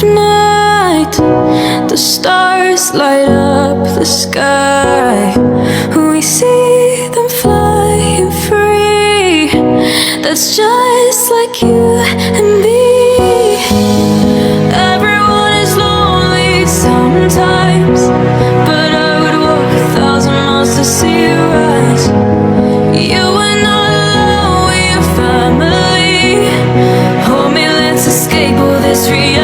of night, the stars light up the sky. We see them flying free. That's just like you and me. Everyone is lonely sometimes, but I would walk 1,000 miles to see you rise. You are not alone, we're family. Hold me, let's escape all this reality.